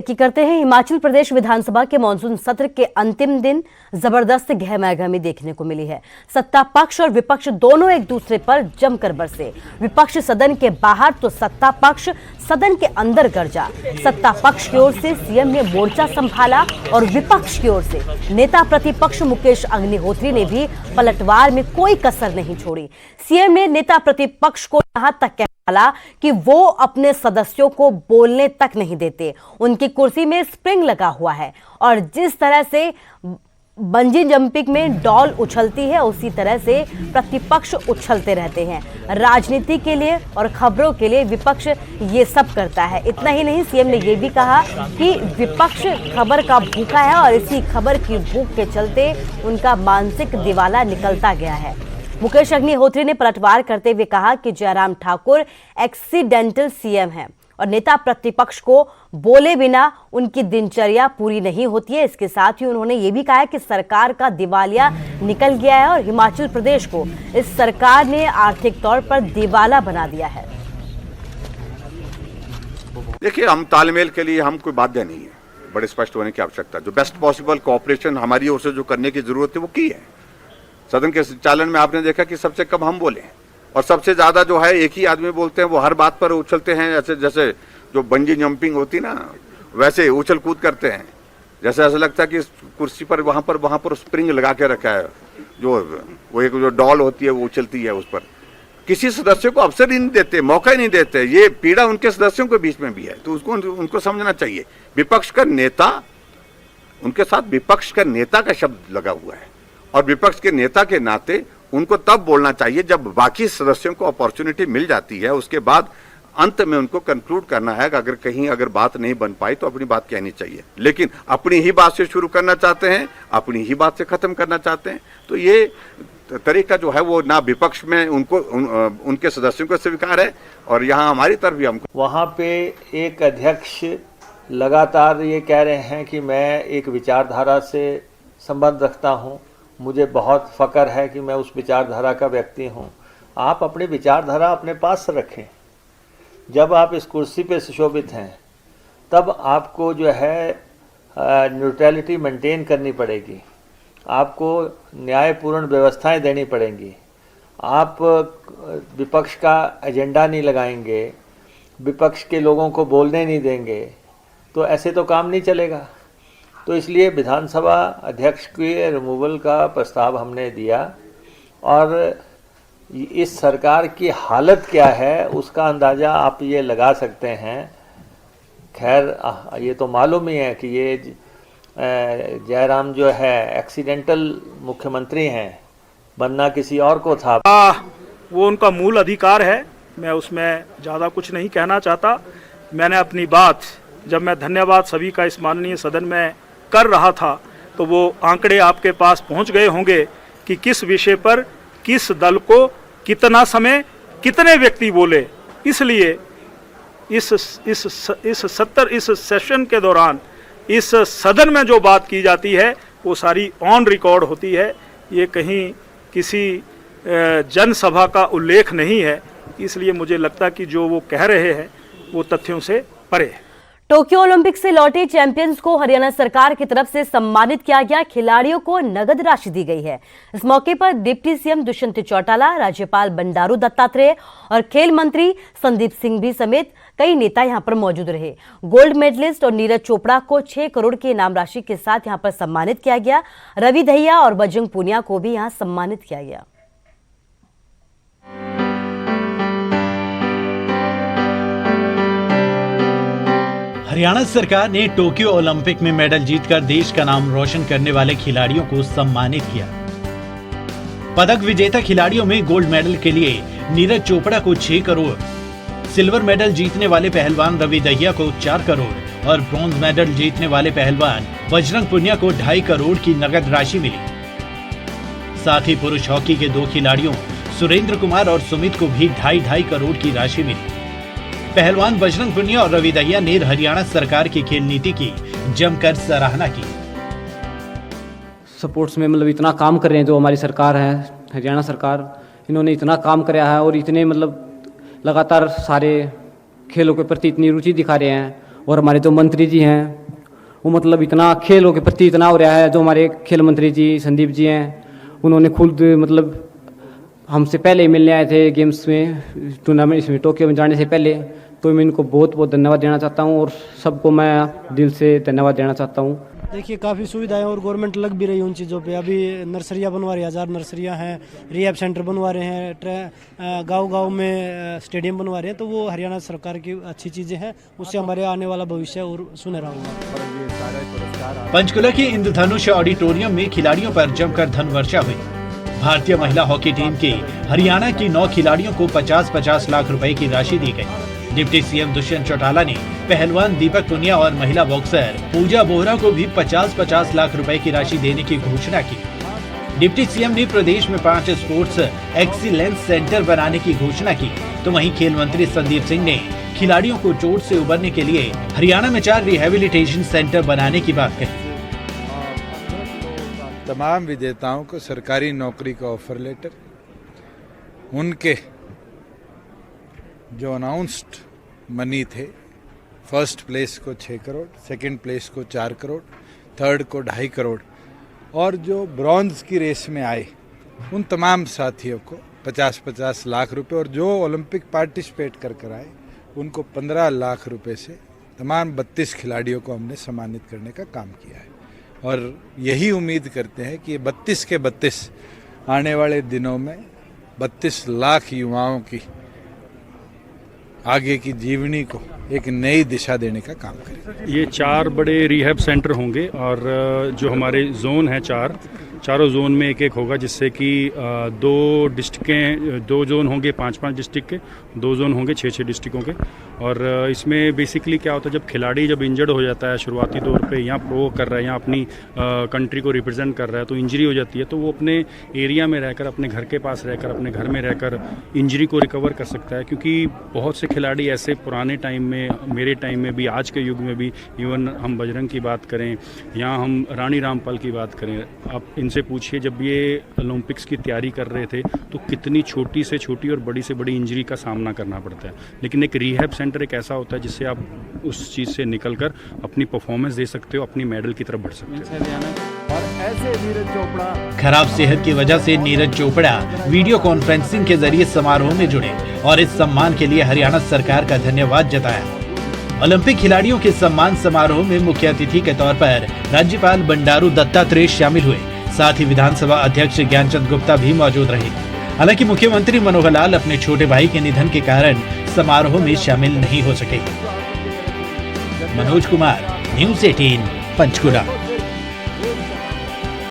की करते हैं। हिमाचल प्रदेश विधानसभा के मानसून सत्र के अंतिम दिन जबरदस्त गहमागहमी देखने को मिली है। सत्ता पक्ष और विपक्ष दोनों एक दूसरे पर जमकर बरसे। विपक्ष सदन के बाहर तो सत्ता पक्ष सदन के अंदर गरजा। सत्ता पक्ष की ओर से सीएम ने मोर्चा संभाला और विपक्ष की ओर से नेता प्रतिपक्ष मुकेश अग्निहोत्री ने भी पलटवार में कोई कसर नहीं छोड़ी। सीएम ने नेता प्रतिपक्ष को यहां तक कि वो अपने सदस्यों को बोलने तक नहीं देते। उनकी कुर्सी में स्प्रिंग लगा हुआ है और जिस तरह से बंजी जंपिंग में डॉल उछलती है उसी तरह से प्रतिपक्ष उछलते रहते हैं। राजनीति के लिए और खबरों के लिए विपक्ष ये सब करता है। इतना ही नहीं, सीएम ने ये भी कहा कि विपक्ष खबर का भूखा है और इसी खबर की भूख के चलते उनका मानसिक दिवाला निकलता गया है। मुकेश अग्निहोत्री ने पलटवार करते हुए कहा कि जयराम ठाकुर एक्सीडेंटल सीएम हैं और नेता प्रतिपक्ष को बोले बिना उनकी दिनचर्या पूरी नहीं होती है। इसके साथ ही उन्होंने ये भी कहा कि सरकार का दिवालिया निकल गया है और हिमाचल प्रदेश को इस सरकार ने आर्थिक तौर पर दिवाला बना दिया है। देखिए, हम तालमेल के लिए हम कोई बाध्य नहीं है, बड़े स्पष्ट होने की आवश्यकता। जो बेस्ट पॉसिबल कोऑपरेशन हमारी ओर से जो करने की जरूरत है वो की है। सदन के संचालन में आपने देखा कि सबसे कम हम बोले और सबसे ज्यादा जो है एक ही आदमी बोलते हैं। वो हर बात पर उछलते हैं, जैसे जैसे जो बंजी जंपिंग होती ना वैसे उछल कूद करते हैं। जैसे ऐसा लगता है कि कुर्सी पर वहां पर स्प्रिंग लगा के रखा है, जो वो एक जो डॉल होती है वो उछलती है उस पर। किसी सदस्य को अवसर ही नहीं देते, मौका ही नहीं देते। ये पीड़ा उनके सदस्यों के बीच में भी है, तो उसको उनको समझना चाहिए। विपक्ष का नेता, उनके साथ विपक्ष का नेता का शब्द लगा हुआ है और विपक्ष के नेता के नाते उनको तब बोलना चाहिए जब बाकी सदस्यों को अपॉर्चुनिटी मिल जाती है। उसके बाद अंत में उनको कंक्लूड करना है कि अगर बात नहीं बन पाई तो अपनी बात कहनी चाहिए। लेकिन अपनी ही बात से शुरू करना चाहते हैं, अपनी ही बात से खत्म करना चाहते हैं, तो ये तरीका जो है वो ना विपक्ष में उनके सदस्यों को स्वीकार है और यहाँ हमारी तरफ भी हमको। वहाँ पे एक अध्यक्ष लगातार ये कह रहे हैं कि मैं एक विचारधारा से संबंध रखता हूँ, मुझे बहुत फ़ख्र है कि मैं उस विचारधारा का व्यक्ति हूँ। आप अपनी विचारधारा अपने पास रखें। जब आप इस कुर्सी पे सुशोभित हैं तब आपको जो है न्यूट्रलिटी मेंटेन करनी पड़ेगी, आपको न्यायपूर्ण व्यवस्थाएं देनी पड़ेंगी। आप विपक्ष का एजेंडा नहीं लगाएंगे, विपक्ष के लोगों को बोलने नहीं देंगे, तो ऐसे तो काम नहीं चलेगा। तो इसलिए विधानसभा अध्यक्ष के रिमूवल का प्रस्ताव हमने दिया और इस सरकार की हालत क्या है उसका अंदाज़ा आप ये लगा सकते हैं। खैर, ये तो मालूम ही है कि ये जयराम जो है एक्सीडेंटल मुख्यमंत्री हैं, बनना किसी और को था। वो उनका मूल अधिकार है, मैं उसमें ज़्यादा कुछ नहीं कहना चाहता। मैंने अपनी बात, जब मैं धन्यवाद सभी का इस माननीय सदन में कर रहा था तो वो आंकड़े आपके पास पहुंच गए होंगे कि किस विषय पर किस दल को कितना समय कितने व्यक्ति बोले। इसलिए इस सेशन के दौरान इस सदन में जो बात की जाती है वो सारी ऑन रिकॉर्ड होती है। ये कहीं किसी जनसभा का उल्लेख नहीं है। इसलिए मुझे लगता कि जो वो कह रहे हैं वो तथ्यों से परे है। टोक्यो ओलंपिक से लौटे चैंपियंस को हरियाणा सरकार की तरफ से सम्मानित किया गया। खिलाड़ियों को नगद राशि दी गई है। इस मौके पर डिप्टी सीएम दुष्यंत चौटाला, राज्यपाल बंडारू दत्तात्रेय और खेल मंत्री संदीप सिंह भी समेत कई नेता यहां पर मौजूद रहे। गोल्ड मेडलिस्ट और नीरज चोपड़ा को 6 करोड़ की इनाम राशि के साथ यहां पर सम्मानित किया गया। रवि दहिया और बजरंग पूनिया को भी यहां सम्मानित किया गया। हरियाणा सरकार ने टोक्यो ओलंपिक में मेडल जीतकर देश का नाम रोशन करने वाले खिलाड़ियों को सम्मानित किया। पदक विजेता खिलाड़ियों में गोल्ड मेडल के लिए नीरज चोपड़ा को 6 करोड़, सिल्वर मेडल जीतने वाले पहलवान रवि दहिया को 4 करोड़ और ब्रॉन्ज मेडल जीतने वाले पहलवान बजरंग पूनिया को 2.5 करोड़ की नगद राशि मिली। साथ ही पुरुष हॉकी के 2 खिलाड़ियों सुरेंद्र कुमार और सुमित को भी 2.5 करोड़ की राशि मिली। पहलवान बजरंग पूनिया और रवि दहिया ने हरियाणा सरकार की खेल नीति की जमकर सराहना की। स्पोर्ट्स में मतलब इतना काम कर रहे हैं जो हमारी सरकार है, हरियाणा सरकार, इन्होंने इतना काम कराया है और इतने मतलब लगातार सारे खेलों के प्रति इतनी रुचि दिखा रहे हैं और हमारे जो मंत्री जी हैं वो मतलब इतना खेलों के प्रति इतना हो रहा है। जो हमारे खेल मंत्री जी संदीप जी हैं उन्होंने खुद मतलब हमसे पहले ही मिलने आए थे गेम्स में, टूर्नामेंट इसमें टोक्यो में जाने से पहले। तो मैं इनको बहुत बहुत धन्यवाद देना चाहता हूँ और सबको मैं दिल से धन्यवाद देना चाहता हूँ। देखिए काफ़ी सुविधाएं और गवर्नमेंट लग भी रही है उन चीज़ों पे। अभी नर्सरियाँ बनवा रही है, 1000 नर्सरियाँ हैं, रिहैब सेंटर बनवा रहे हैं, गांव-गांव में स्टेडियम बनवा रहे हैं। तो वो हरियाणा सरकार की अच्छी चीज़ें हैं, उससे हमारे आने वाला भविष्य और सुनहरा होगा। पंचकुला के इंद्रधनुष ऑडिटोरियम में खिलाड़ियों पर जमकर धन वर्षा हुई। भारतीय महिला हॉकी टीम के हरियाणा की 9 खिलाड़ियों को 50-50 लाख रुपए की राशि दी गई। डिप्टी सीएम दुष्यंत चौटाला ने पहलवान दीपक पुनिया और महिला बॉक्सर पूजा बोहरा को भी 50-50 लाख रुपए की राशि देने की घोषणा की। डिप्टी सीएम ने प्रदेश में 5 स्पोर्ट्स एक्सीलेंस सेंटर बनाने की घोषणा की, तो वहीं खेल मंत्री संदीप सिंह ने खिलाड़ियों को चोट से उबरने के लिए हरियाणा में 4 रिहेबिलिटेशन सेंटर बनाने की बात कही। तमाम विजेताओं को सरकारी नौकरी का ऑफर लेटर, उनके जो अनाउंस्ड मनी थे, फर्स्ट प्लेस को 6 करोड़, सेकंड प्लेस को 4 करोड़, थर्ड को 2.5 करोड़ और जो ब्रॉन्ज की रेस में आए उन तमाम साथियों को 50-50 लाख रुपए और जो ओलंपिक पार्टिसिपेट कर आए उनको 15 लाख रुपए से तमाम 32 खिलाड़ियों को हमने सम्मानित करने का काम किया है। और यही उम्मीद करते हैं कि 32 के 32 आने वाले दिनों में 32 लाख युवाओं की आगे की जीवनी को एक नई दिशा देने का काम करें। ये 4 बड़े रिहैब सेंटर होंगे और जो हमारे जोन हैं चारों जोन में एक होगा, जिससे कि 2 डिस्ट्रिक्टें, 2 जोन होंगे 5-5 डिस्ट्रिक्ट के, 2 जोन होंगे 6-6 डिस्ट्रिक्टों के। और इसमें बेसिकली क्या होता है, जब खिलाड़ी जब इंजर्ड हो जाता है शुरुआती तौर पे, यहाँ प्रो कर रहा है, यहाँ अपनी कंट्री को रिप्रेजेंट कर रहा है, तो इंजरी हो जाती है, तो वो अपने एरिया में रहकर, अपने घर के पास रहकर, अपने घर में रहकर इंजरी को रिकवर कर सकता है। क्योंकि बहुत से खिलाड़ी ऐसे पुराने टाइम में, मेरे टाइम में भी, आज के युग में भी, इवन हम बजरंग की बात करें, यहाँ हम रानी रामपाल की बात करें, आप इनसे पूछिए जब ये ओलंपिक्स की तैयारी कर रहे थे तो कितनी छोटी से छोटी और बड़ी से बड़ी इंजरी का सामना करना पड़ता है। लेकिन एक रिहैब सेंटर एक ऐसा होता है जिससे आप उस चीज़ से निकलकर अपनी परफॉर्मेंस दे सकते हो, अपनी मेडल की तरफ बढ़ सकते हो। खराब सेहत की वजह से नीरज चोपड़ा वीडियो कॉन्फ्रेंसिंग के जरिए समारोह में जुड़े और इस सम्मान के लिए हरियाणा सरकार का धन्यवाद जताया। ओलंपिक खिलाड़ियों के सम्मान समारोह में मुख्य अतिथि के तौर पर राज्यपाल बंडारू दत्तात्रेय शामिल हुए, साथ ही विधानसभा अध्यक्ष ज्ञानचंद गुप्ता भी मौजूद रहे। हालांकि मुख्यमंत्री मनोहर लाल अपने छोटे भाई के निधन के कारण समारोह में शामिल नहीं हो सके। मनोज कुमार, न्यूज़ 18 पंचकुला।